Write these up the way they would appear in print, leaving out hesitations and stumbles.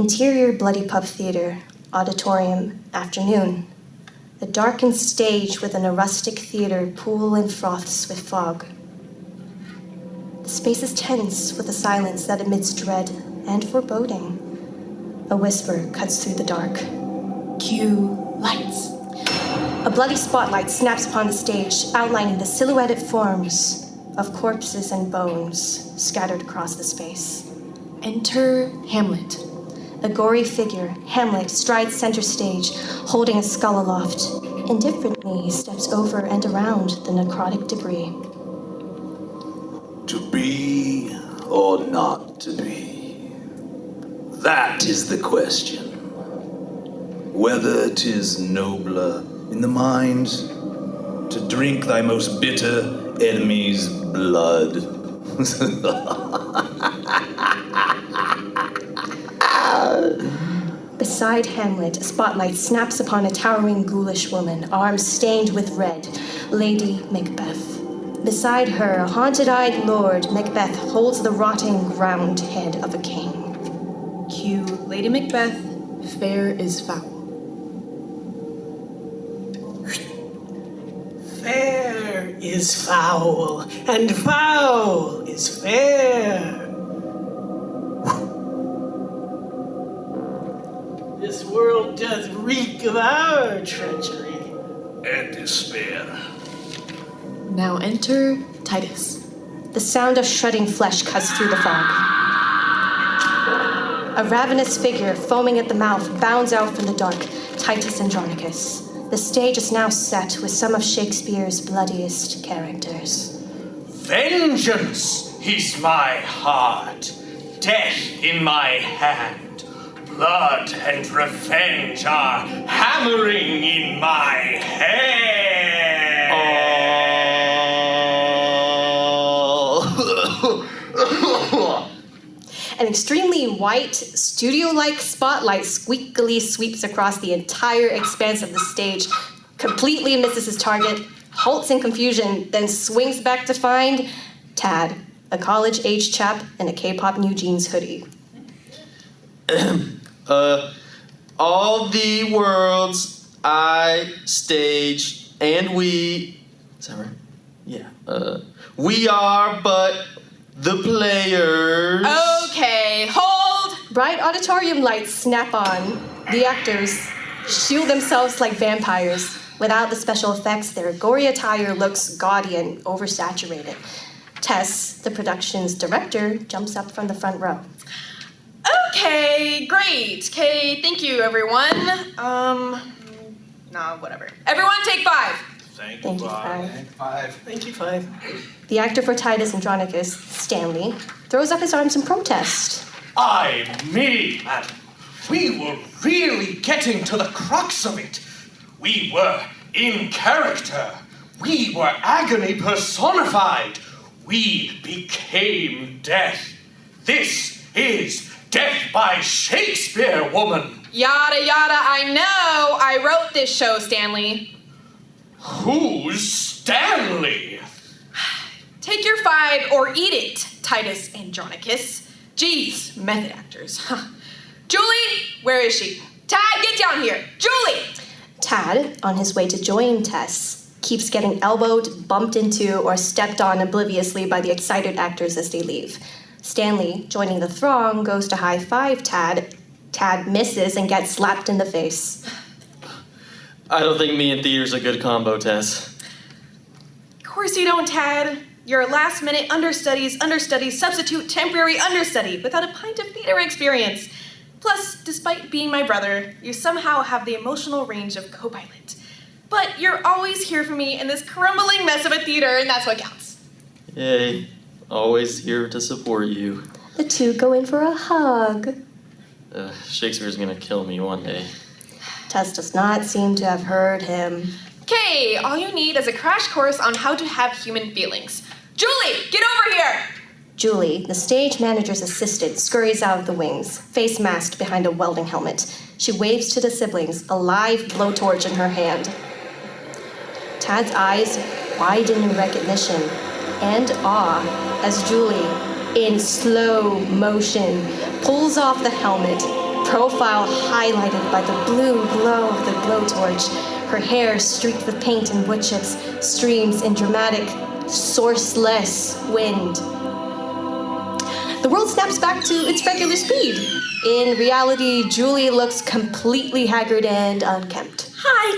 Interior Bloody Pub Theater, auditorium, afternoon. A darkened stage within a rustic theater pool and froths with fog. The space is tense with a silence that emits dread and foreboding. A whisper cuts through the dark. Cue lights. A bloody spotlight snaps upon the stage, outlining the silhouetted forms of corpses and bones scattered across the space. Enter Hamlet. A gory figure, Hamlet, strides center stage, holding a skull aloft. Indifferently, he steps over and around the necrotic debris. To be or not to be? That is the question. Whether 'tis nobler in the mind to drink thy most bitter enemy's blood. Beside Hamlet, a spotlight snaps upon a towering ghoulish woman, arms stained with red, Lady Macbeth. Beside her, a haunted-eyed Lord Macbeth holds the rotting ground head of a king. Cue Lady Macbeth, fair is foul. Fair is foul, and foul is fair. This world doth reek of our treachery. And despair. Now enter Titus. The sound of shredding flesh cuts through the fog. A ravenous figure, foaming at the mouth, bounds out from the dark, Titus Andronicus. The stage is now set with some of Shakespeare's bloodiest characters. Vengeance is my heart, death in my hand. Blood and revenge are hammering in my head. An extremely white, studio-like spotlight squeakily sweeps across the entire expanse of the stage, completely misses his target, halts in confusion, then swings back to find Tad, a college-age chap in a K-pop New Jeans hoodie. All the worlds I stage and we... Is that right? Yeah. We are but the players. Okay, hold! Bright auditorium lights snap on. The actors shield themselves like vampires. Without the special effects, their gory attire looks gaudy and oversaturated. Tess, the production's director, jumps up from the front row. Okay, great. Okay, thank you, everyone. Whatever. Everyone take 5. Thank you, Five. Thank you, Five. The actor for Titus Andronicus, Stanley, throws up his arms in protest. Ay me, madam. We were really getting to the crux of it. We were in character. We were agony personified. We became death. This is Death by Shakespeare, woman. Yada yada, I know. I wrote this show, Stanley. Who's Stanley? Take your 5 or eat it, Titus Andronicus. Jeez, method actors. Huh. Julie, where is she? Tad, get down here. Julie! Tad, on his way to join Tess, keeps getting elbowed, bumped into, or stepped on obliviously by the excited actors as they leave. Stanley, joining the throng, goes to high-five Tad. Tad misses and gets slapped in the face. I don't think me and theater's a good combo, Tess. Of course you don't, Tad. You're a last-minute understudy, substitute, temporary understudy without a pint of theater experience. Plus, despite being my brother, you somehow have the emotional range of co-pilot. But you're always here for me in this crumbling mess of a theater, and that's what counts. Yay. Always here to support you. The two go in for a hug. Shakespeare's gonna kill me one day. Tess does not seem to have heard him. Okay, all you need is a crash course on how to have human feelings. Julie, get over here! Julie, the stage manager's assistant, scurries out of the wings, face masked behind a welding helmet. She waves to the siblings, a live blowtorch in her hand. Tad's eyes widen in recognition and awe as Julie, in slow motion, pulls off the helmet, profile highlighted by the blue glow of the blowtorch. Her hair, streaked with paint and wood chips, streams in dramatic, sourceless wind. The world snaps back to its regular speed. In reality, Julie looks completely haggard and unkempt. Hi,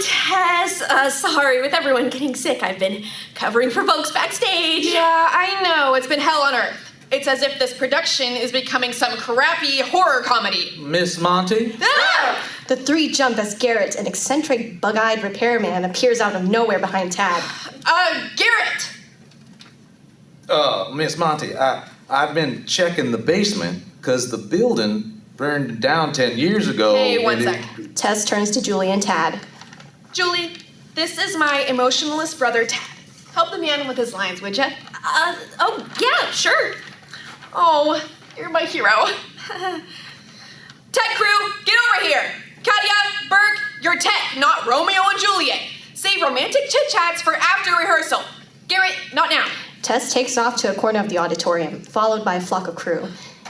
Tess. Sorry, with everyone getting sick, I've been covering for folks backstage. Yeah, I know. It's been hell on earth. It's as if this production is becoming some crappy horror comedy. Miss Monty? Ah! The three jump as Garrett, an eccentric, bug-eyed repairman, appears out of nowhere behind Tad. Garrett! Miss Monty, I've been checking the basement because the building burned down 10 years ago. Hey, one and sec. Tess turns to Julie and Tad. Julie, this is my emotionalist brother, Tad. Help the man with his lines, would ya? Oh, yeah, sure. Oh, you're my hero. Tech crew, get over here. Katya, Burke, you're tech, not Romeo and Juliet. Save romantic chit-chats for after rehearsal. Garrett, not now. Tess takes off to a corner of the auditorium, followed by a flock of crew.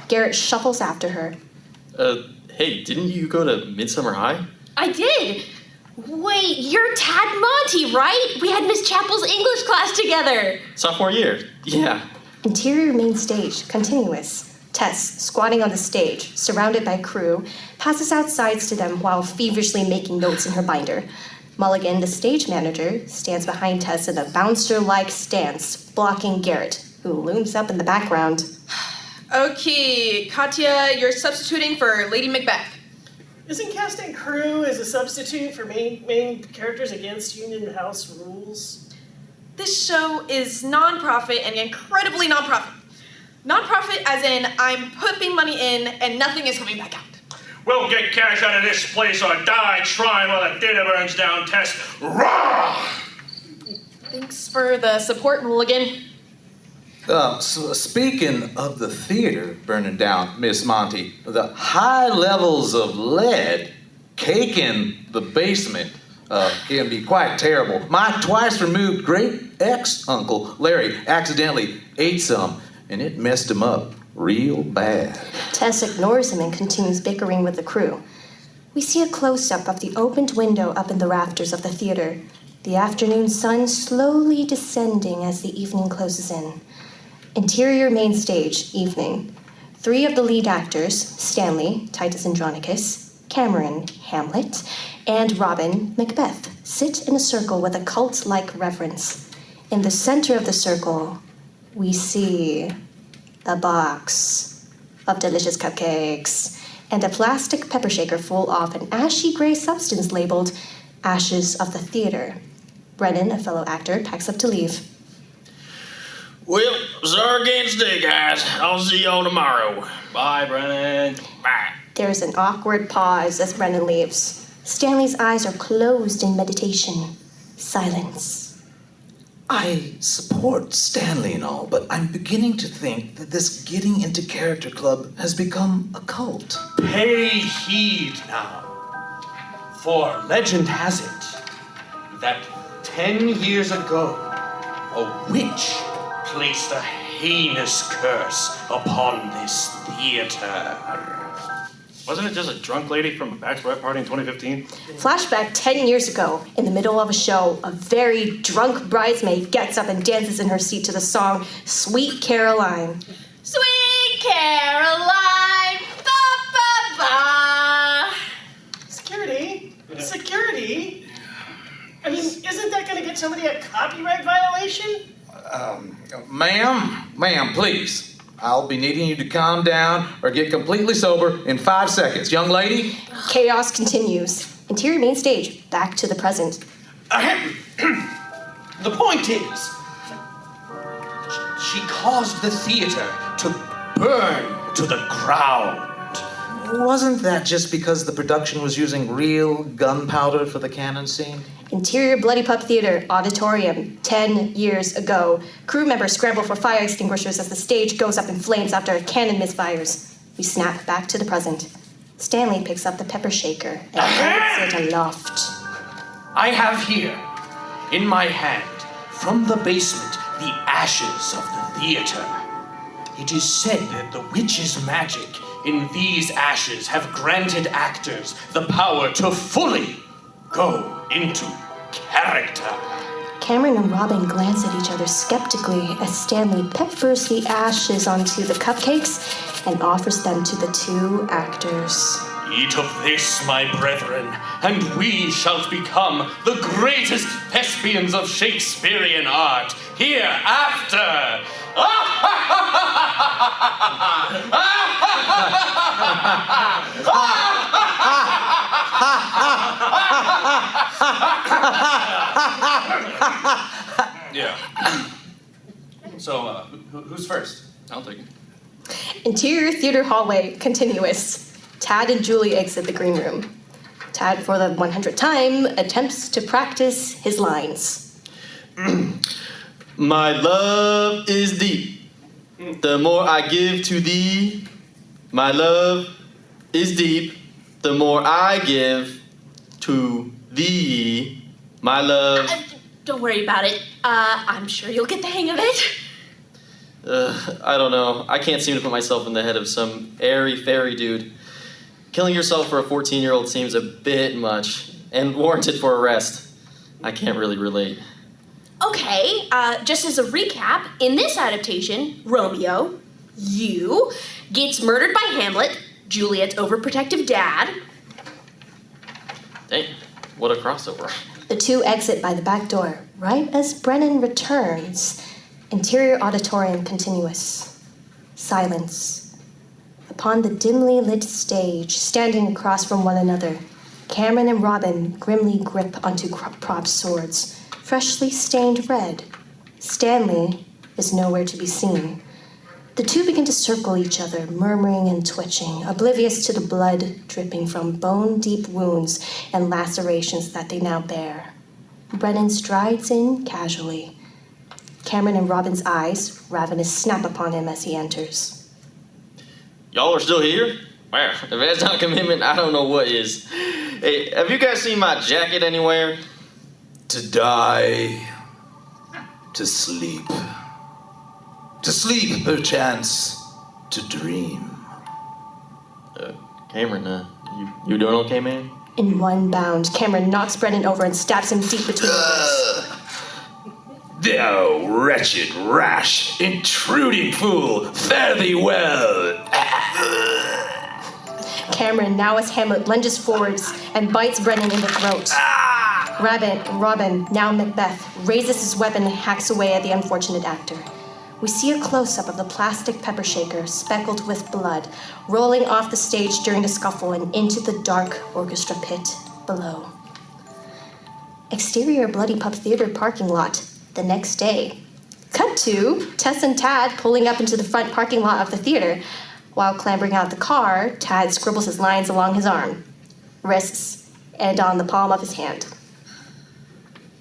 Garrett shuffles after her. Hey, didn't you go to Midsummer High? I did. Wait, you're Tad Monty, right? We had Miss Chappell's English class together. Sophomore year. Yeah. Interior main stage, continuous. Tess, squatting on the stage, surrounded by crew, passes out sides to them while feverishly making notes in her binder. Mulligan, the stage manager, stands behind Tess in a bouncer-like stance, blocking Garrett, who looms up in the background. Okay, Katya, you're substituting for Lady Macbeth. Isn't casting crew as a substitute for main characters against Union House rules? This show is non-profit and incredibly non-profit. Non-profit as in I'm putting money in and nothing is coming back out. We'll get cash out of this place or die trying while the theater burns down, Tess. Rah! Thanks for the support, Mulligan. So speaking of the theater burning down, Miss Monty, the high levels of lead caking the basement can be quite terrible. My twice-removed great-ex-uncle, Larry, accidentally ate some, and it messed him up real bad. Tess ignores him and continues bickering with the crew. We see a close-up of the opened window up in the rafters of the theater, the afternoon sun slowly descending as the evening closes in. Interior main stage, evening. Three of the lead actors, Stanley, Titus Andronicus, Cameron, Hamlet, and Robin, Macbeth, sit in a circle with a cult-like reverence. In the center of the circle, we see a box of delicious cupcakes and a plastic pepper shaker full of an ashy gray substance labeled Ashes of the Theater. Brennan, a fellow actor, packs up to leave. Well, sorry again today, guys. I'll see y'all tomorrow. Bye, Brennan. Bye. There's an awkward pause as Brennan leaves. Stanley's eyes are closed in meditation. Silence. I support Stanley and all, but I'm beginning to think that this getting into character club has become a cult. Pay heed now, for legend has it that 10 years ago, a witch placed a heinous curse upon this theater. Wasn't it just a drunk lady from a bachelorette party in 2015? Flashback 10 years ago, in the middle of a show, a very drunk bridesmaid gets up and dances in her seat to the song Sweet Caroline. Sweet Caroline, ba-ba-ba. Security? Security? I mean, isn't that going to get somebody a copyright violation? Ma'am, please. I'll be needing you to calm down or get completely sober in 5 seconds. Young lady? Chaos continues. Interior main stage, back to the present. The point is, she caused the theater to burn to the ground. Wasn't that just because the production was using real gunpowder for the cannon scene? Interior Bloody Pup Theater, auditorium, 10 years ago. Crew members scramble for fire extinguishers as the stage goes up in flames after a cannon misfires. We snap back to the present. Stanley picks up the pepper shaker and holds it aloft. I have here, in my hand, from the basement, the ashes of the theater. It is said that the witch's magic in these ashes have granted actors the power to fully go into character. Cameron and Robin glance at each other skeptically as Stanley peppers the ashes onto the cupcakes and offers them to the two actors. Eat of this, my brethren, and we shall become the greatest thespians of Shakespearean art hereafter. Yeah. So, who's first? I'll take it. Interior theater hallway, continuous. Tad and Julie exit the green room. Tad, for the 100th time, attempts to practice his lines. My love is deep. The more I give to thee, my love is deep. The more I give to thee, my love. Don't worry about it. I'm sure you'll get the hang of it. I don't know. I can't seem to put myself in the head of some airy-fairy dude. Killing yourself for a 14-year-old seems a bit much, and warranted for arrest. I can't really relate. Okay, just as a recap, in this adaptation, Romeo, you, gets murdered by Hamlet, Juliet's overprotective dad. Dang, what a crossover. The two exit by the back door, right as Brennan returns. Interior auditorium continuous. Silence. Upon the dimly lit stage, standing across from one another, Cameron and Robin grimly grip onto Prob's swords, freshly stained red. Stanley is nowhere to be seen. The two begin to circle each other, murmuring and twitching, oblivious to the blood dripping from bone-deep wounds and lacerations that they now bear. Brennan strides in casually. Cameron and Robin's eyes, ravenous, snap upon him as he enters. Y'all are still here? Wow, if that's not commitment, I don't know what is. Hey, have you guys seen my jacket anywhere? To die, to sleep. To sleep, perchance, to dream. Cameron, you doing okay, man? In one bound, Cameron knocks Brennan over and stabs him deep between the ribs. Thou wretched, rash, intruding fool, fare thee well. Cameron, now as Hamlet, lunges forwards and bites Brennan in the throat. Robin, now Macbeth, raises his weapon and hacks away at the unfortunate actor. We see a close-up of the plastic pepper shaker, speckled with blood, rolling off the stage during the scuffle and into the dark orchestra pit below. Exterior Bloody Pup Theater parking lot, the next day. Cut to Tess and Tad pulling up into the front parking lot of the theater. While clambering out the car, Tad scribbles his lines along his arm, wrists, and on the palm of his hand.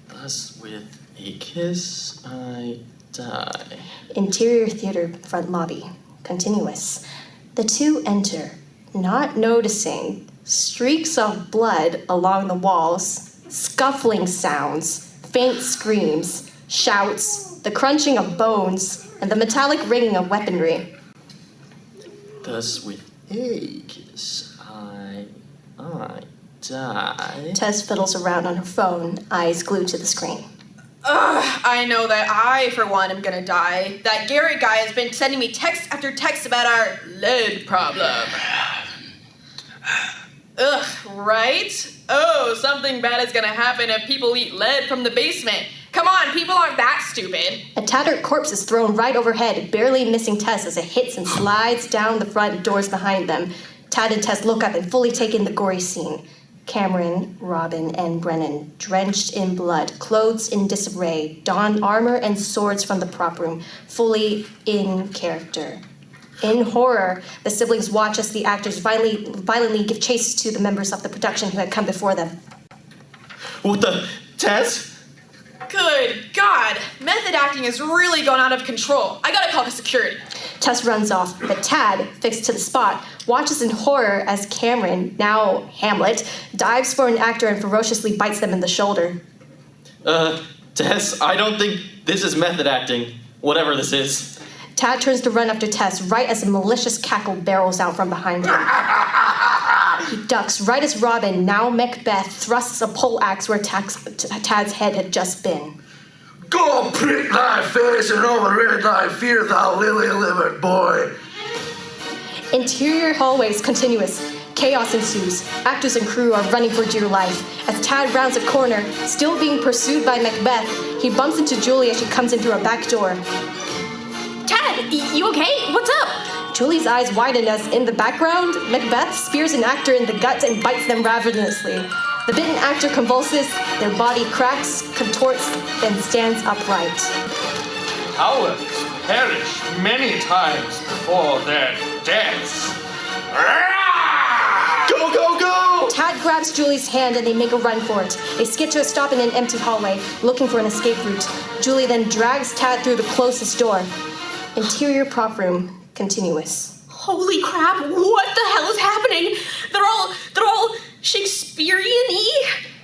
Thus with a kiss I die. Interior theater front lobby, continuous. The two enter, not noticing streaks of blood along the walls, scuffling sounds, faint screams, shouts, the crunching of bones, and the metallic ringing of weaponry. Thus with a kiss I die. Tess fiddles around on her phone, eyes glued to the screen. Ugh, I know that I, for one, am gonna die. That Garrett guy has been sending me text after text about our lead problem. Ugh, right? Oh, something bad is gonna happen if people eat lead from the basement. Come on, people aren't that stupid. A tattered corpse is thrown right overhead, barely missing Tess as it hits and slides down the front doors behind them. Tad and Tess look up and fully take in the gory scene. Cameron, Robin, and Brennan, drenched in blood, clothes in disarray, don armor and swords from the prop room, fully in character. In horror, the siblings watch as the actors violently give chase to the members of the production who had come before them. What the? Tess? Good God, method acting has really gone out of control. I gotta call the security. Tess runs off, but Tad, fixed to the spot, watches in horror as Cameron, now Hamlet, dives for an actor and ferociously bites them in the shoulder. Tess, I don't think this is method acting, whatever this is. Tad turns to run after Tess right as a malicious cackle barrels out from behind him. He ducks right as Robin, now Macbeth, thrusts a poleaxe where Tad's head had just been. Go prick thy face and overrid thy fear, thou lily-livered boy. Interior hallways continuous. Chaos ensues. Actors and crew are running for dear life. As Tad rounds a corner, still being pursued by Macbeth, he bumps into Julie as she comes in through a back door. Tad, you okay? What's up? Julie's eyes widen as, in the background, Macbeth spears an actor in the gut and bites them ravenously. The bitten actor convulses, their body cracks, contorts, then stands upright. Cowards perish many times before their deaths. Go, go, go! Tad grabs Julie's hand and they make a run for it. They skid to a stop in an empty hallway, looking for an escape route. Julie then drags Tad through the closest door. Interior prop room, continuous. Holy crap, what the hell is happening? They're all Shakespearean-y?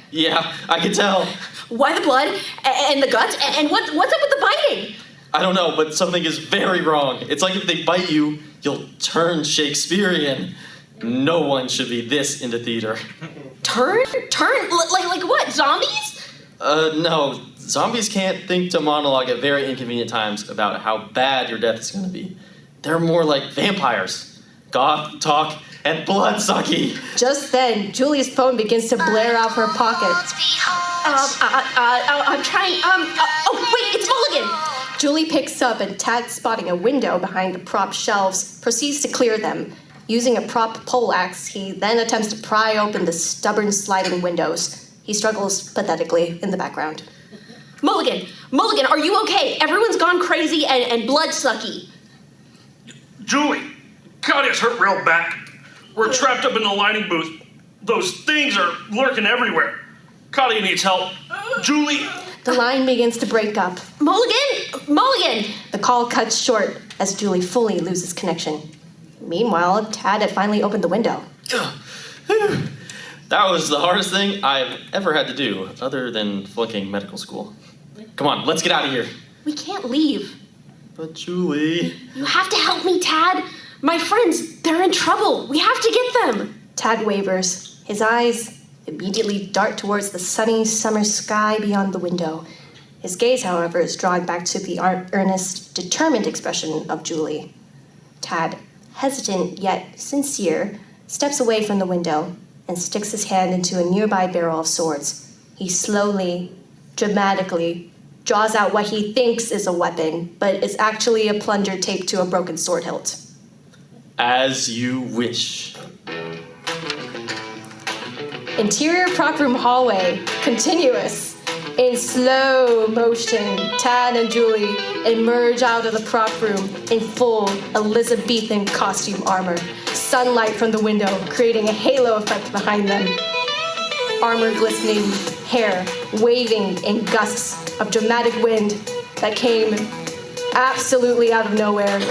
Yeah, I can tell. Why the blood and the guts and what's up with the biting? I don't know, but something is very wrong. It's like if they bite you, you'll turn Shakespearean. No one should be this into theater. Turn? Like what? Zombies? No. Zombies can't think to monologue at very inconvenient times about how bad your death is going to be. They're more like vampires. Goth, talk, and bloodsucky. Just then, Julie's phone begins to blare out her pocket. I'm trying, oh, wait, it's Mulligan! Julie picks up and Tad, spotting a window behind the prop shelves, proceeds to clear them. Using a prop poleaxe, he then attempts to pry open the stubborn sliding windows. He struggles pathetically in the background. Mulligan, are you okay? Everyone's gone crazy and bloodsucky. Julie, Claudia's hurt real bad. We're trapped up in the lighting booth. Those things are lurking everywhere. Claudia needs help. Julie... The line begins to break up. Mulligan! The call cuts short as Julie fully loses connection. Meanwhile, Tad had finally opened the window. That was the hardest thing I've ever had to do, other than flunking medical school. Come on, let's get out of here. We can't leave. But Julie... You have to help me, Tad. My friends, they're in trouble. We have to get them. Tad wavers. His eyes immediately dart towards the sunny summer sky beyond the window. His gaze, however, is drawn back to the earnest, determined expression of Julie. Tad, hesitant yet sincere, steps away from the window and sticks his hand into a nearby barrel of swords. He slowly, dramatically, draws out what he thinks is a weapon, but is actually a plunger taped to a broken sword hilt. As you wish. Interior prop room hallway, continuous. In slow motion, Tad and Julie emerge out of the prop room in full Elizabethan costume armor. Sunlight from the window creating a halo effect behind them. Armor glistening, hair waving in gusts of dramatic wind that came absolutely out of nowhere.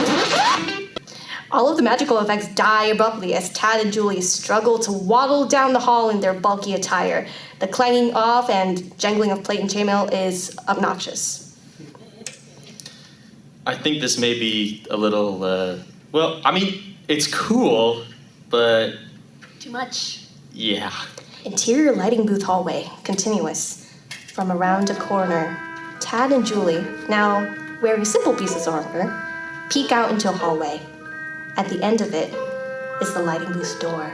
All of the magical effects die abruptly as Tad and Julie struggle to waddle down the hall in their bulky attire. The clanging off and jangling of plate and chainmail is obnoxious. I think this may be a little, well, I mean, it's cool, but... Too much. Yeah. Interior lighting booth hallway, continuous. From around a corner, Tad and Julie, now wearing simple pieces of armor, peek out into a hallway. At the end of it is the lighting booth door.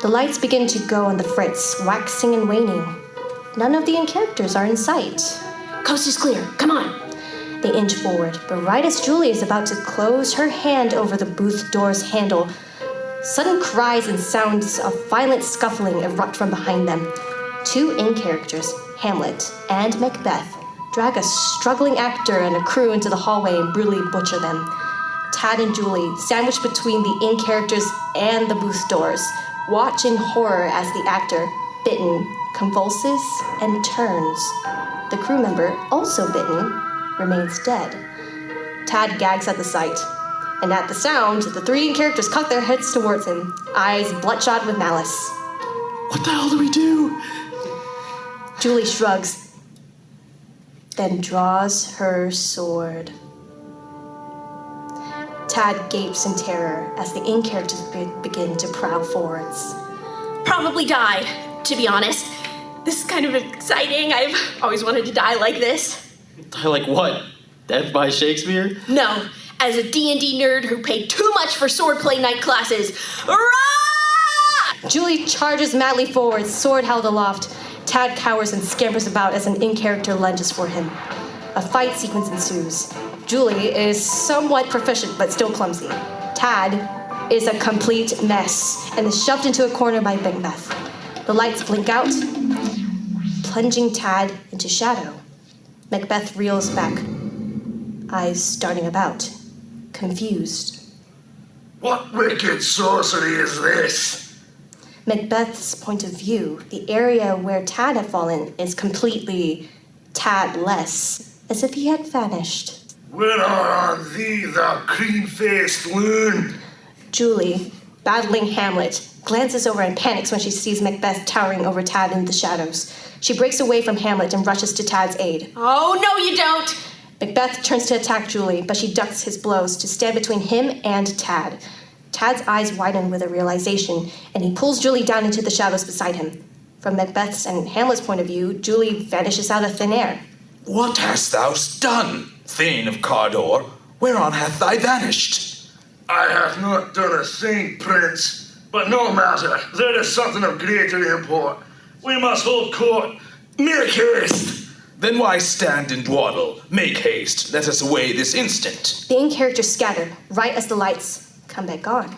The lights begin to go on the fritz, waxing and waning. None of the in-characters are in sight. Coast is clear. Come on. They inch forward, but right as Julie is about to close her hand over the booth door's handle, sudden cries and sounds of violent scuffling erupt from behind them. Two in-characters, Hamlet and Macbeth, drag a struggling actor and a crew into the hallway and brutally butcher them. Tad and Julie, sandwiched between the in-characters and the booth doors, watch in horror as the actor, bitten, convulses and turns. The crew member, also bitten, remains dead. Tad gags at the sight, and at the sound, the three in-characters cock their heads towards him, eyes bloodshot with malice. What the hell do we do? Julie shrugs, then draws her sword. Tad gapes in terror as the in-characters begin to prowl forwards. Probably die, to be honest. This is kind of exciting. I've always wanted to die like this. Die like what? Death by Shakespeare? No, as a D&D nerd who paid too much for swordplay night classes. Rah! Julie charges madly forward, sword held aloft. Tad cowers and scampers about as an in-character lunges for him. A fight sequence ensues. Julie is somewhat proficient, but still clumsy. Tad is a complete mess and is shoved into a corner by Macbeth. The lights blink out, plunging Tad into shadow. Macbeth reels back, eyes darting about, confused. What wicked sorcery is this? Macbeth's point of view, the area where Tad had fallen is completely Tad-less, as if he had vanished. When are on thee, thou cream-faced loon? Julie, battling Hamlet, glances over and panics when she sees Macbeth towering over Tad in the shadows. She breaks away from Hamlet and rushes to Tad's aid. Oh, no you don't! Macbeth turns to attack Julie, but she ducks his blows to stand between him and Tad. Tad's eyes widen with a realization, and he pulls Julie down into the shadows beside him. From Macbeth's and Hamlet's point of view, Julie vanishes out of thin air. What hast thou done, Thane of Cawdor? Whereon hath thy vanished? I have not done a thing, Prince, but no matter. There is something of greater import. We must hold court. Make haste! Then why stand and dawdle? Make haste. Let us away this instant. The in-characters scatter right as the lights come back on.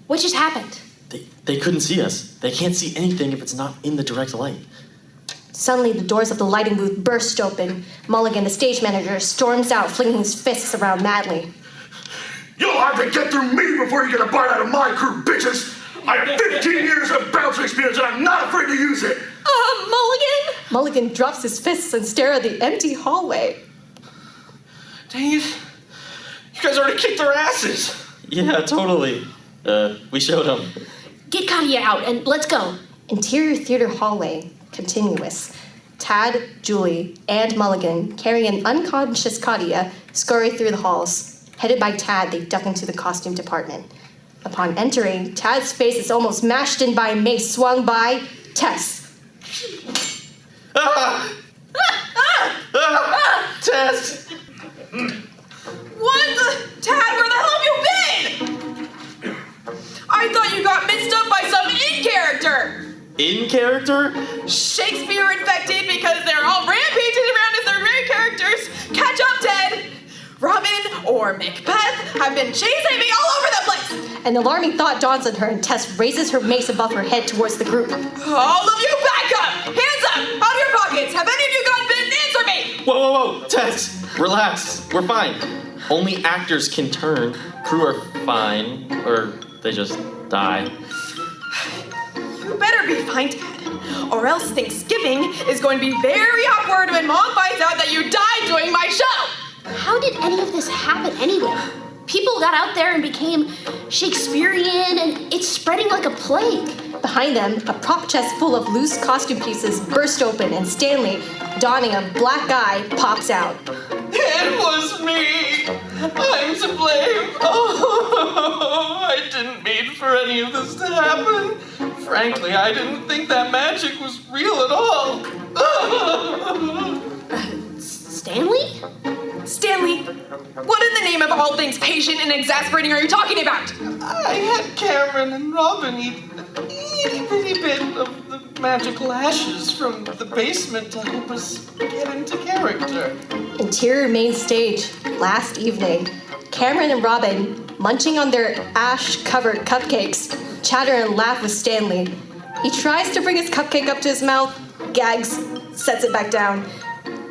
What just happened? They couldn't see us. They can't see anything if it's not in the direct light. Suddenly, the doors of the lighting booth burst open. Mulligan, the stage manager, storms out, flinging his fists around madly. You'll have to get through me before you get a bite out of my crew, bitches! I have 15 years of bouncer experience and I'm not afraid to use it! Mulligan? Mulligan drops his fists and stares at the empty hallway. Dang it. You guys already kicked their asses. Yeah, totally. We showed them. Get Katia out and let's go. Interior theater hallway, continuous. Tad, Julie, and Mulligan, carrying an unconscious Katia, scurry through the halls. Headed by Tad, they duck into the costume department. Upon entering, Tad's face is almost mashed in by a mace swung by Tess. Tess! What the? Tad, where the hell have you been? I thought you got mixed up by some in-character. In character? Shakespeare infected because they're all rampaging around as their main characters. Catch up, Ted. Robin or Macbeth have been chasing me all over the place. An alarming thought dawns on her, and Tess raises her mace above her head towards the group. All of you back up! Hands up! Out of your pockets! Have any of you got bitten? Answer me! Whoa. Tess, relax. We're fine. Only actors can turn. Crew are fine. Or they just die. You better be fine, Ted. Or else Thanksgiving is going to be very awkward when Mom finds out that you died doing my show! How did any of this happen anyway? People got out there and became Shakespearean, and it's spreading like a plague. Behind them, a prop chest full of loose costume pieces burst open, and Stanley, donning a black eye, pops out. It was me. I'm to blame. Oh, I didn't mean for any of this to happen. Frankly, I didn't think that magic was real at all. Stanley? Stanley, what in the name of all things patient and exasperating are you talking about? I had Cameron and Robin eat a itty-bitty bit of the magical ashes from the basement to help us get into character. Interior main stage, last evening. Cameron and Robin, munching on their ash-covered cupcakes, chatter and laugh with Stanley. He tries to bring his cupcake up to his mouth, gags, sets it back down.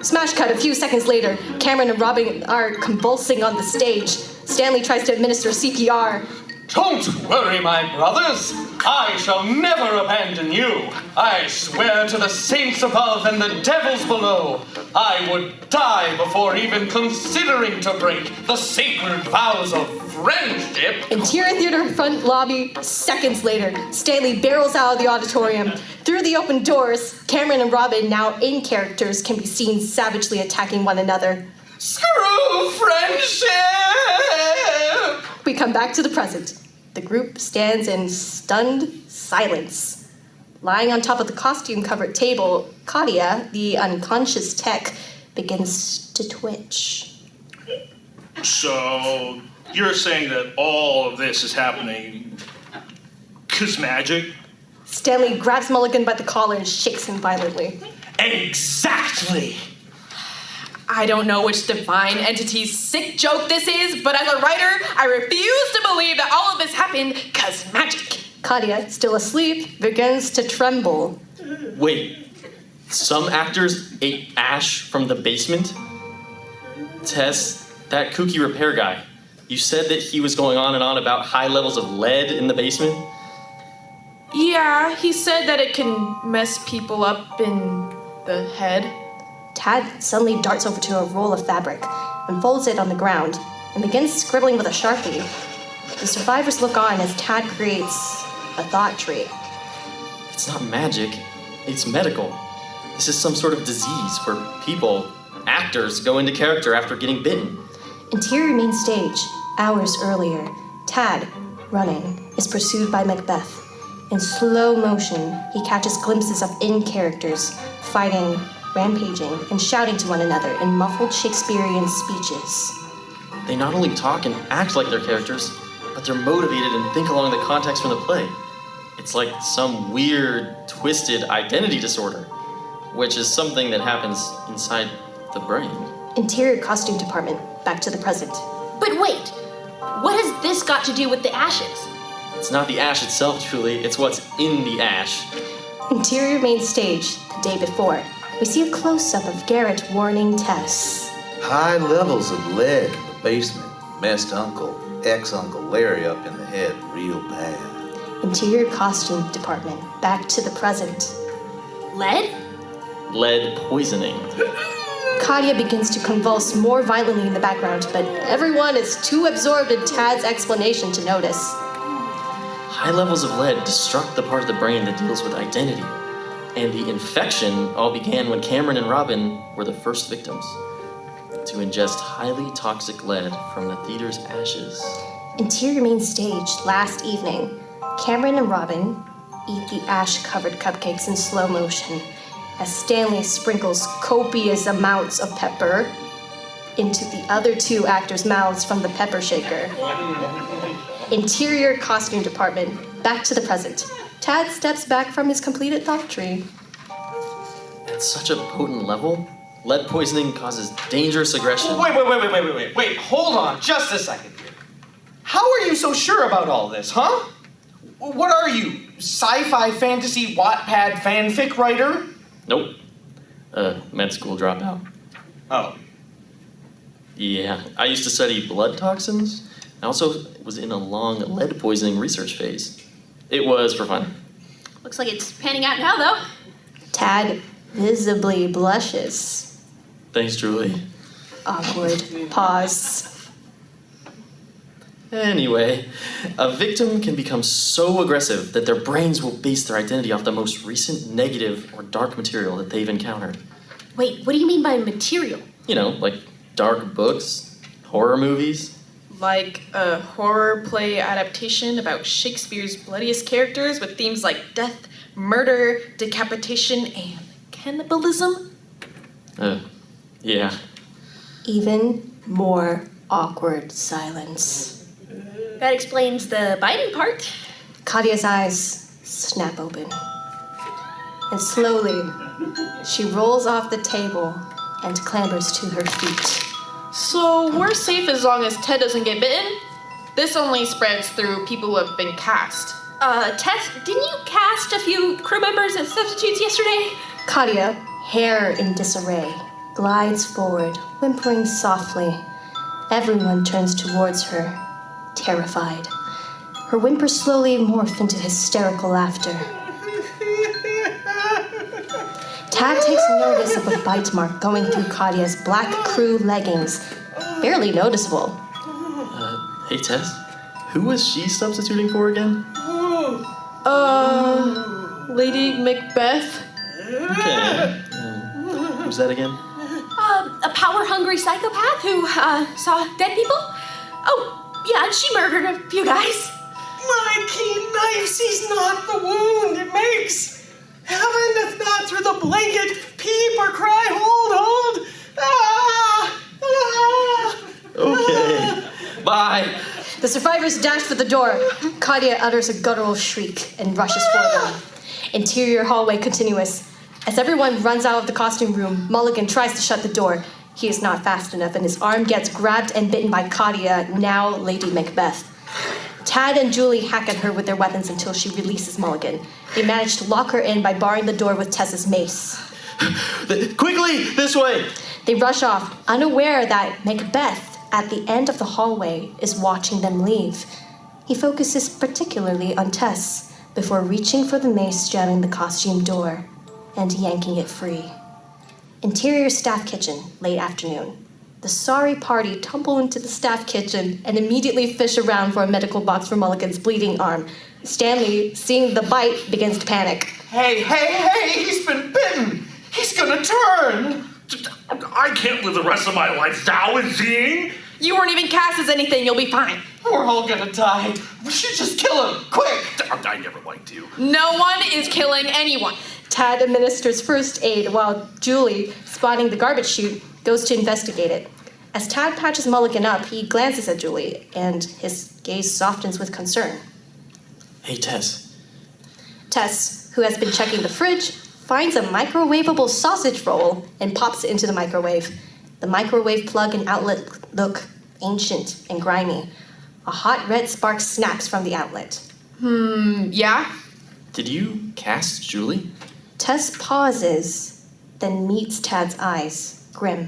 Smash cut a few seconds later. Cameron and Robin are convulsing on the stage. Stanley tries to administer CPR. Don't worry, my brothers. I shall never abandon you. I swear to the saints above and the devils below, I would die before even considering to break the sacred vows of friendship. Interior theater front lobby, seconds later. Stanley barrels out of the auditorium. Through the open doors, Cameron and Robin, now in characters, can be seen savagely attacking one another. Screw friendship! We come back to the present. The group stands in stunned silence. Lying on top of the costume-covered table, Katia, the unconscious tech, begins to twitch. So, you're saying that all of this is happening 'cause magic? Stanley grabs Mulligan by the collar and shakes him violently. Exactly! I don't know which divine entity's sick joke this is, but as a writer, I refuse to believe that all of this happened 'cause magic. Katia, still asleep, begins to tremble. Wait, some actors ate ash from the basement? Tess, that kooky repair guy, you said that he was going on and on about high levels of lead in the basement? Yeah, he said that it can mess people up in the head. Tad suddenly darts over to a roll of fabric and folds it on the ground and begins scribbling with a Sharpie. The survivors look on as Tad creates a thought tree. It's not magic, it's medical. This is some sort of disease where people, actors, go into character after getting bitten. Interior main stage, hours earlier, Tad, running, is pursued by Macbeth. In slow motion, he catches glimpses of in-characters, fighting, rampaging, and shouting to one another in muffled Shakespearean speeches. They not only talk and act like their characters, but they're motivated and think along the context from the play. It's like some weird, twisted identity disorder, which is something that happens inside the brain. Interior costume department, back to the present. But wait, what has this got to do with the ashes? It's not the ash itself, Julie, it's what's in the ash. Interior main stage, the day before. We see a close-up of Garrett warning Tess. High levels of lead in the basement messed ex-Uncle Larry up in the head real bad. Interior costume department, back to the present. Lead? Lead poisoning. Katia begins to convulse more violently in the background, but everyone is too absorbed in Tad's explanation to notice. High levels of lead destruct the part of the brain that deals with identity. And the infection all began when Cameron and Robin were the first victims to ingest highly toxic lead from the theater's ashes. Interior main stage, last evening. Cameron and Robin eat the ash-covered cupcakes in slow motion as Stanley sprinkles copious amounts of pepper into the other two actors' mouths from the pepper shaker. Interior costume department, back to the present. Tad steps back from his completed thought tree. At such a potent level, lead poisoning causes dangerous aggression. Wait, hold on just a second here. How are you so sure about all this, huh? What are you, sci-fi fantasy Wattpad fanfic writer? Nope. Med school dropout. Oh. Yeah, I used to study blood toxins. I also was in a long lead poisoning research phase. It was for fun. Looks like it's panning out now, though. Tad visibly blushes. Thanks, Julie. Awkward pause. Anyway, a victim can become so aggressive that their brains will base their identity off the most recent negative or dark material that they've encountered. Wait, what do you mean by material? You know, like dark books, horror movies. Like a horror play adaptation about Shakespeare's bloodiest characters with themes like death, murder, decapitation, and cannibalism? Yeah. Even more awkward silence. That explains the biting part. Katia's eyes snap open. And slowly, she rolls off the table and clambers to her feet. So we're safe as long as Ted doesn't get bitten? This only spreads through people who have been cast. Tess, didn't you cast a few crew members as substitutes yesterday? Katia, hair in disarray, glides forward, whimpering softly. Everyone turns towards her, terrified. Her whimpers slowly morph into hysterical laughter. Tad takes notice of a bite mark going through Katia's black crew leggings, barely noticeable. Hey, Tess, who was she substituting for again? Lady Macbeth? Okay. Who's that again? A power-hungry psychopath who, saw dead people? Oh, Yeah, she murdered a few guys. My keen knife sees not the wound it makes. Heaven doth not through the blanket peep or cry, hold. Ah! Ah! Okay. Bye. The survivors dash for the door. Claudia utters a guttural shriek and rushes for them. Interior hallway continuous. As everyone runs out of the costume room, Mulligan tries to shut the door. He is not fast enough, and his arm gets grabbed and bitten by Claudia, now Lady Macbeth. Tad and Julie hack at her with their weapons until she releases Mulligan. They manage to lock her in by barring the door with Tess's mace. Quickly, this way! They rush off, unaware that Macbeth, at the end of the hallway, is watching them leave. He focuses particularly on Tess before reaching for the mace jamming the costume door and yanking it free. Interior staff kitchen, late afternoon. The sorry party tumble into the staff kitchen and immediately fish around for a medical box for Mulligan's bleeding arm. Stanley, seeing the bite, begins to panic. Hey, he's been bitten. He's gonna turn. I can't live the rest of my life Taoiseing. You weren't even cast as anything, you'll be fine. We're all gonna die. We should just kill him, quick. I never liked you. No one is killing anyone. Tad administers first aid while Julie, spotting the garbage chute, goes to investigate it. As Tad patches Mulligan up, he glances at Julie, and his gaze softens with concern. Hey, Tess. Tess, who has been checking the fridge, finds a microwavable sausage roll and pops it into the microwave. The microwave plug and outlet look ancient and grimy. A hot red spark snaps from the outlet. Yeah? Did you cast Julie? Tess pauses, then meets Tad's eyes, grim.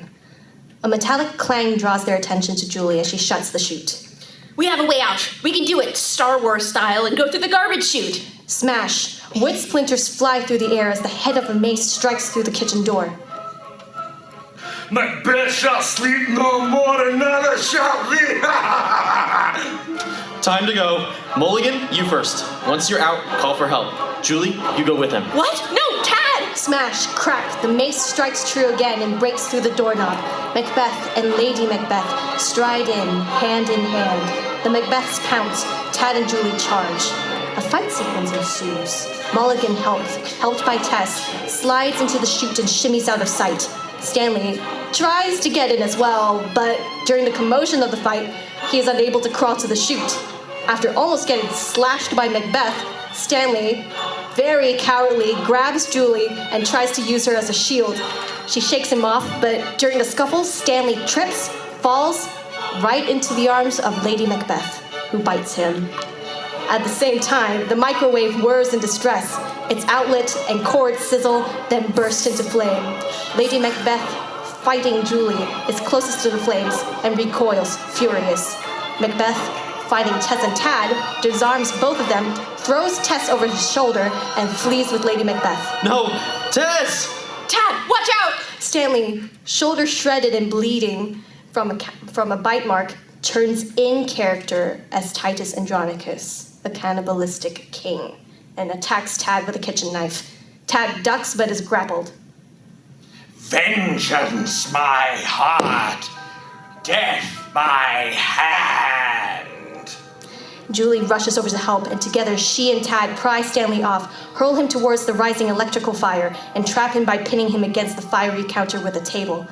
A metallic clang draws their attention to Julie as she shuts the chute. We have a way out. We can do it Star Wars style and go through the garbage chute. Smash! Wood splinters fly through the air as the head of a mace strikes through the kitchen door. Macbeth shall sleep no more, another shall live. Time to go. Mulligan, you first. Once you're out, call for help. Julie, you go with him. What? No, Tad! Smash, crack, the mace strikes true again and breaks through the doorknob. Macbeth and Lady Macbeth stride in hand. The Macbeths pounce, Tad and Julie charge. A fight sequence ensues. Mulligan, helped by Tess, slides into the chute and shimmies out of sight. Stanley tries to get in as well, but during the commotion of the fight, he is unable to crawl to the chute. After almost getting slashed by Macbeth, Stanley, very cowardly, grabs Julie and tries to use her as a shield. She shakes him off, but during the scuffle, Stanley trips, falls right into the arms of Lady Macbeth, who bites him. At the same time, the microwave whirs in distress. Its outlet and cord sizzle, then burst into flame. Lady Macbeth, fighting Julie, is closest to the flames and recoils, furious. Macbeth, fighting Tess and Tad, disarms both of them, throws Tess over his shoulder, and flees with Lady Macbeth. No! Tess! Tad, watch out! Stanley, shoulder shredded and bleeding from a bite mark, turns in character as Titus Andronicus, the cannibalistic king, and attacks Tad with a kitchen knife. Tad ducks but is grappled. Vengeance my heart, death my hand. Julie rushes over to help, and together she and Tad pry Stanley off, hurl him towards the rising electrical fire, and trap him by pinning him against the fiery counter with a table.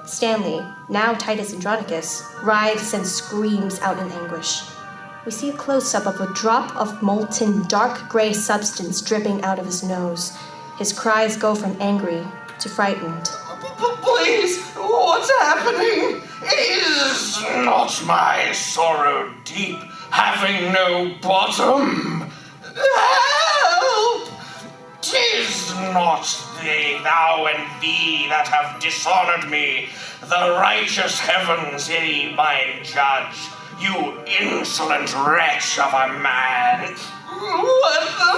Stanley, now Titus Andronicus, writhes and screams out in anguish. We see a close-up of a drop of molten, dark gray substance dripping out of his nose. His cries go from angry to frightened. Please, what's happening? Is not my sorrow deep, having no bottom? Help! 'Tis not thou and thee that have dishonored me. The righteous heavens ye mine judge, you insolent wretch of a man. What the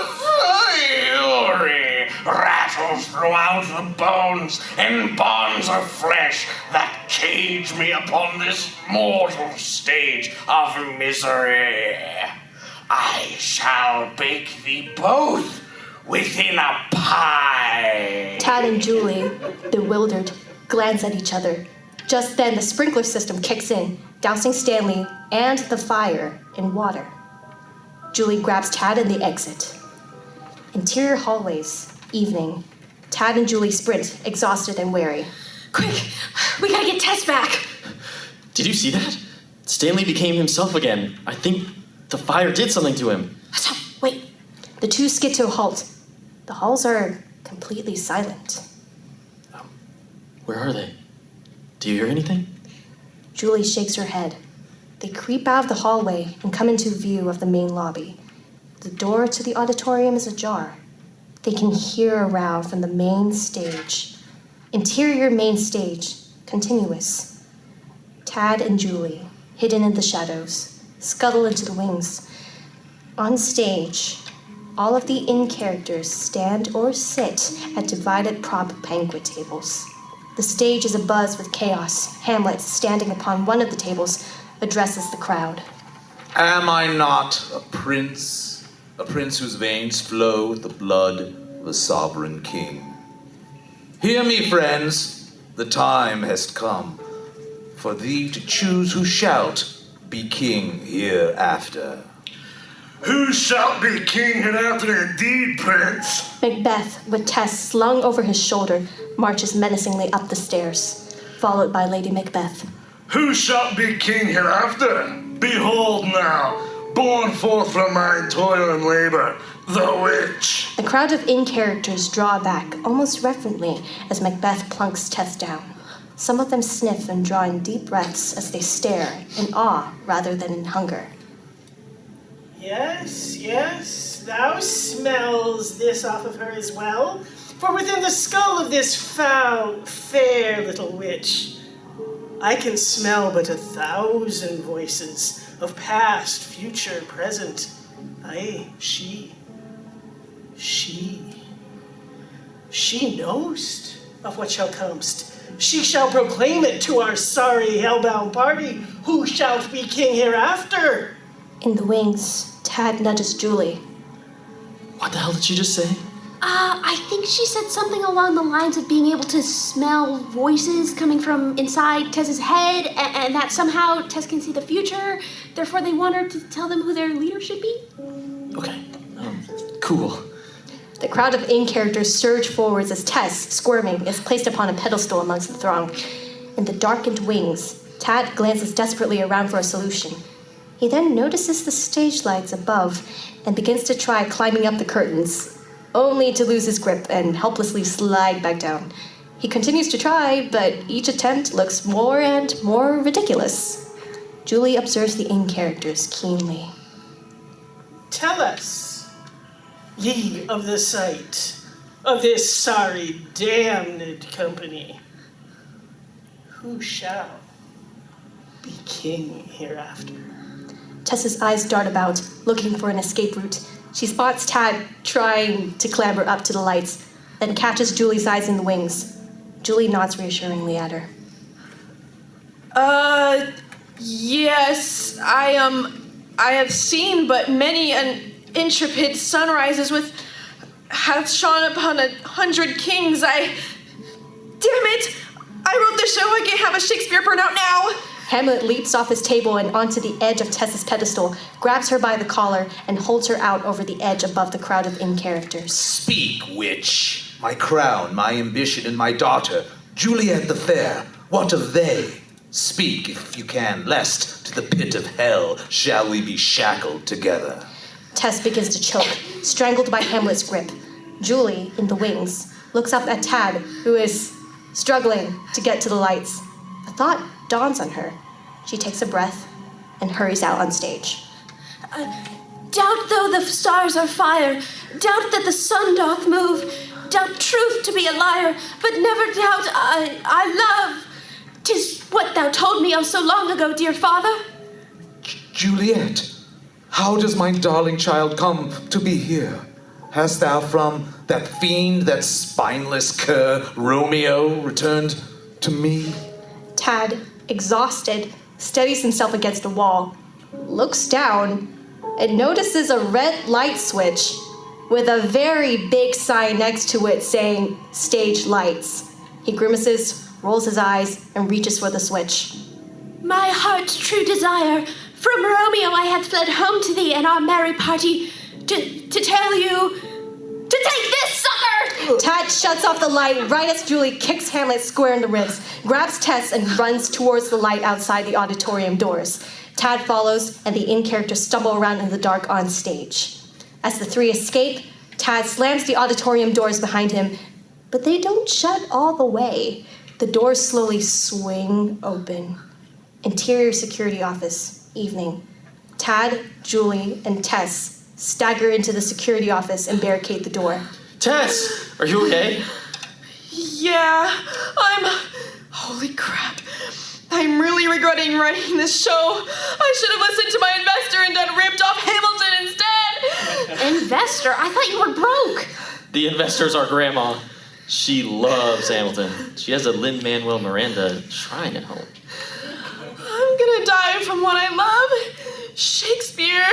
fury rattles throughout the bones and bonds of flesh that cage me upon this mortal stage of misery? I shall bake thee both within a pie. Tad and Julie, bewildered, glance at each other. Just then, the sprinkler system kicks in, dousing Stanley and the fire in water. Julie grabs Tad and they exit. Interior hallways, evening. Tad and Julie sprint, exhausted and weary. Quick, we gotta get Tess back. Did you see that? Stanley became himself again. I think the fire did something to him. Stop, wait. The two skid to a halt. The halls are completely silent. Where are they? Do you hear anything? Julie shakes her head. They creep out of the hallway and come into view of the main lobby. The door to the auditorium is ajar. They can hear a row from the main stage. Interior main stage, continuous. Tad and Julie, hidden in the shadows, scuttle into the wings. On stage, all of the in-characters stand or sit at divided prop banquet tables. The stage is abuzz with chaos. Hamlet, standing upon one of the tables, addresses the crowd. Am I not a prince? A prince whose veins flow with the blood of a sovereign king. Hear me, friends. The time has come for thee to choose who shalt be king hereafter. Who shalt be king hereafter indeed, Prince? Macbeth, with Tess slung over his shoulder, marches menacingly up the stairs, followed by Lady Macbeth. Who shalt be king hereafter? Behold now, born forth from my toil and labor, the witch. The crowd of in-characters draw back, almost reverently, as Macbeth plunks Tess down. Some of them sniff and draw in deep breaths as they stare, in awe rather than in hunger. Yes, yes, thou smells this off of her as well. For within the skull of this foul, fair little witch, I can smell but 1,000 voices of past, future, present. Aye, she knowst of what shall comest. She shall proclaim it to our sorry hellbound party, who shalt be king hereafter. In the wings, Tad nudges Julie. What the hell did she just say? I think she said something along the lines of being able to smell voices coming from inside Tess's head, and that somehow Tess can see the future, therefore they want her to tell them who their leader should be. Okay, cool. The crowd of in-characters surge forwards as Tess, squirming, is placed upon a pedestal amongst the throng. In the darkened wings, Tad glances desperately around for a solution. He then notices the stage lights above and begins to try climbing up the curtains, only to lose his grip and helplessly slide back down. He continues to try, but each attempt looks more and more ridiculous. Julie observes the in-characters keenly. Tell us, ye of the sight of this sorry, damned company, who shall be king hereafter? Tess's eyes dart about, looking for an escape route. She spots Tad trying to clamber up to the lights, then catches Julie's eyes in the wings. Julie nods reassuringly at her. Yes, I have seen but many an intrepid sunrises with hath shone upon 100 kings. Damn it! I wrote the show, I can't have a Shakespeare burnout now! Hamlet leaps off his table and onto the edge of Tess's pedestal, grabs her by the collar, and holds her out over the edge above the crowd of in-characters. Speak, witch. My crown, my ambition, and my daughter, Juliet the Fair, what of they? Speak, if you can, lest to the pit of hell shall we be shackled together. Tess begins to choke, strangled by Hamlet's grip. Julie, in the wings, looks up at Tad, who is struggling to get to the lights. A thought dawns on her. She takes a breath and hurries out on stage. Doubt though the stars are fire, doubt that the sun doth move, doubt truth to be a liar, but never doubt I love. 'Tis what thou told me of so long ago, dear father. Juliet, how does my darling child come to be here? Hast thou from that fiend, that spineless cur, Romeo, returned to me? Tad, exhausted, steadies himself against a wall, looks down, and notices a red light switch with a very big sign next to it saying, "Stage Lights." He grimaces, rolls his eyes, and reaches for the switch. My heart's true desire, from Romeo I had fled home to thee and our merry party, to tell you, to take this, sucker! Tad shuts off the light right as Julie kicks Hamlet square in the ribs, grabs Tess, and runs towards the light outside the auditorium doors. Tad follows, and the in-characters stumble around in the dark on stage. As the three escape, Tad slams the auditorium doors behind him, but they don't shut all the way. The doors slowly swing open. Interior security office, evening. Tad, Julie, and Tess stagger into the security office and barricade the door. Tess, are you okay? Yeah, holy crap. I'm really regretting writing this show. I should have listened to my investor and done ripped off Hamilton instead. Investor? I thought you were broke. The investor's our grandma. She loves Hamilton. She has a Lin-Manuel Miranda shrine at home. I'm gonna die from what I love. Shakespeare.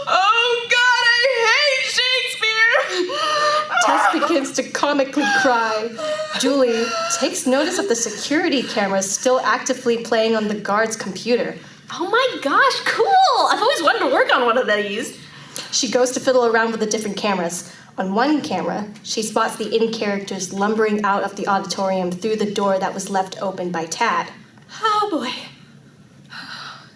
Oh God, I hate Shakespeare. Tess begins to comically cry. Julie takes notice of the security cameras still actively playing on the guard's computer. Oh my gosh, cool! I've always wanted to work on one of these. She goes to fiddle around with the different cameras. On one camera, she spots the in-characters lumbering out of the auditorium through the door that was left open by Tad. Oh boy.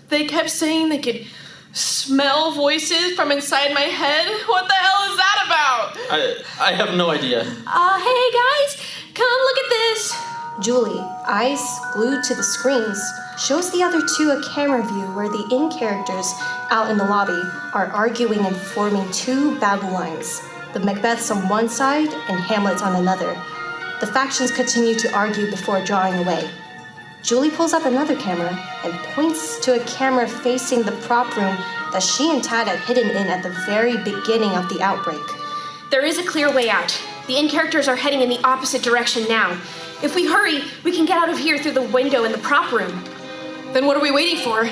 They kept saying they could smell voices from inside my head. What the hell is that about? I have no idea. Hey guys, come look at this. Julie, eyes glued to the screens, shows the other two a camera view where the in-characters out in the lobby are arguing and forming two battle lines. The Macbeths on one side and Hamlet's on another. The factions continue to argue before drawing away. Julie pulls up another camera and points to a camera facing the prop room that she and Tad had hidden in at the very beginning of the outbreak. There is a clear way out. The in-characters are heading in the opposite direction now. If we hurry, we can get out of here through the window in the prop room. Then what are we waiting for?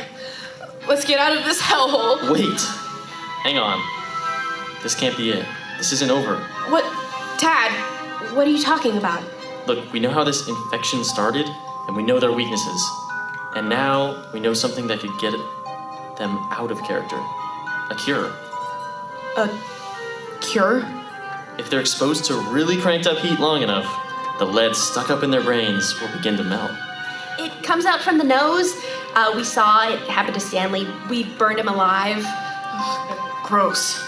Let's get out of this hellhole. Wait. Hang on. This can't be it. This isn't over. What? Tad, what are you talking about? Look, we know how this infection started, and we know their weaknesses. And now we know something that could get them out of character. A cure. A cure? If they're exposed to really cranked up heat long enough, the lead stuck up in their brains will begin to melt. It comes out from the nose. We saw it happen to Stanley. We burned him alive. Gross.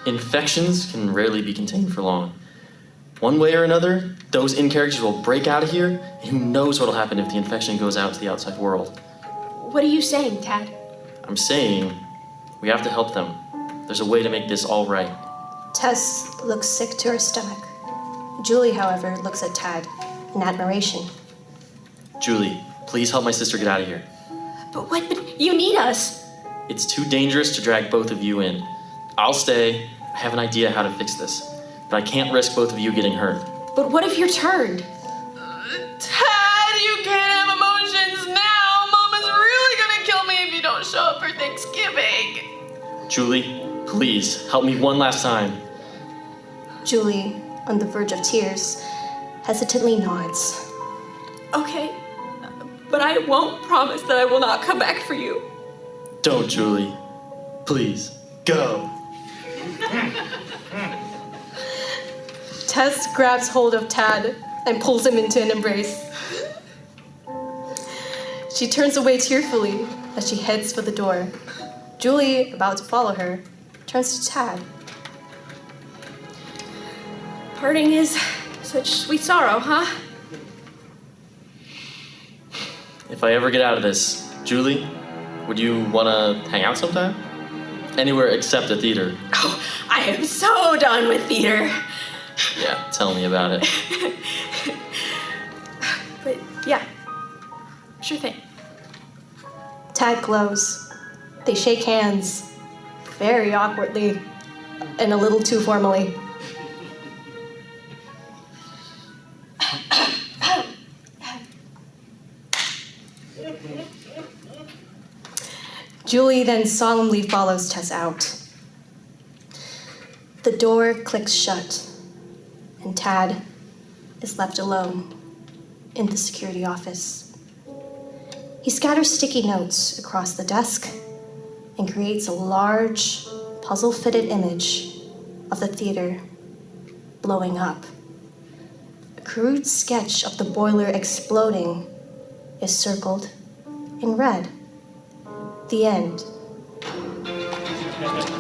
Infections can rarely be contained for long. One way or another, those in-characters will break out of here, and who knows what'll happen if the infection goes out to the outside world. What are you saying, Tad? I'm saying we have to help them. There's a way to make this all right. Tess looks sick to her stomach. Julie, however, looks at Tad in admiration. Julie, please help my sister get out of here. But you need us. It's too dangerous to drag both of you in. I'll stay. I have an idea how to fix this. But I can't risk both of you getting hurt. But what if you're turned? Tad, you can't have emotions now. Mama's really gonna kill me if you don't show up for Thanksgiving. Julie, please, help me one last time. Julie, on the verge of tears, hesitantly nods. Okay, but I won't promise that I will not come back for you. Don't, Julie. Please, go. Tess grabs hold of Tad and pulls him into an embrace. She turns away tearfully as she heads for the door. Julie, about to follow her, turns to Tad. Parting is such sweet sorrow, huh? If I ever get out of this, Julie, would you want to hang out sometime? Anywhere except a theater. Oh, I am so done with theater. Yeah, tell me about it. But yeah, sure thing. Tad glows. They shake hands, very awkwardly and a little too formally. Julie then solemnly follows Tess out. The door clicks shut, and Tad is left alone in the security office. He scatters sticky notes across the desk and creates a large, puzzle-fitted image of the theater blowing up. A crude sketch of the boiler exploding is circled in red. The end.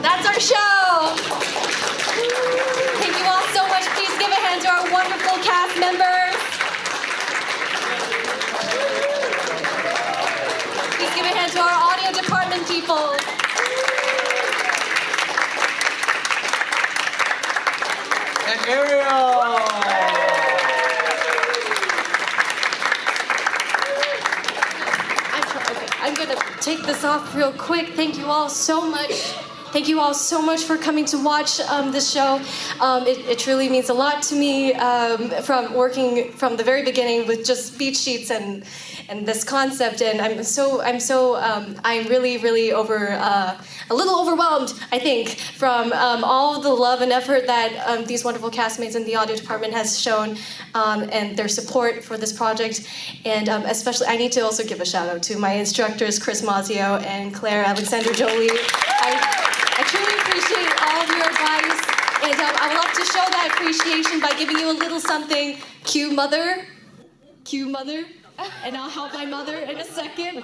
That's our show! Thank you all so much. Please give a hand to our wonderful cast members. Please give a hand to our audio department people. And Ariel! I'm gonna take this off real quick. Thank you all so much. Thank you all so much for coming to watch this show. It truly means a lot to me from working from the very beginning with just beat sheets and this concept. And I'm really a little overwhelmed, I think, from all the love and effort that these wonderful castmates in the audio department has shown and their support for this project. And especially, I need to also give a shout out to my instructors, Chris Mazio and Claire Alexander Jolie. I truly appreciate all of your advice, and I would love to show that appreciation by giving you a little something. Cue mother, and I'll help my mother in a second.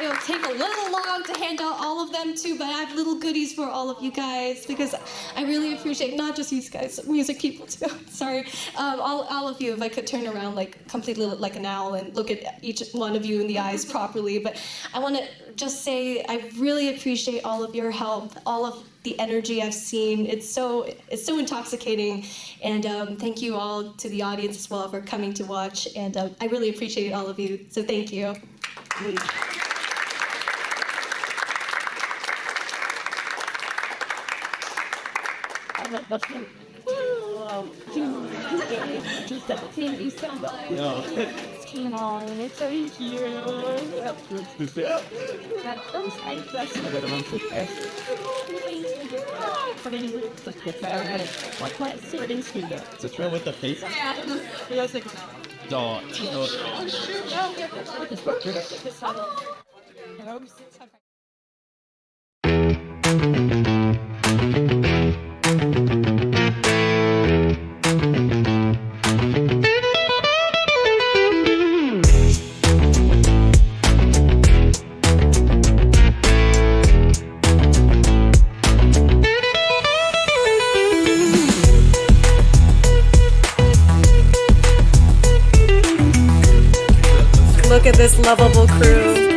It'll take a little long to hand out all of them too, but I have little goodies for all of you guys because I really appreciate not just you guys, music people too. Sorry, all of you. If I could turn around like completely like an owl and look at each one of you in the eyes properly, but I want to just say I really appreciate all of your help, all of the energy I've seen. It's so intoxicating, and thank you all to the audience as well for coming to watch, and I really appreciate all of you. So thank you. The trail with the face. Look at this lovable crew.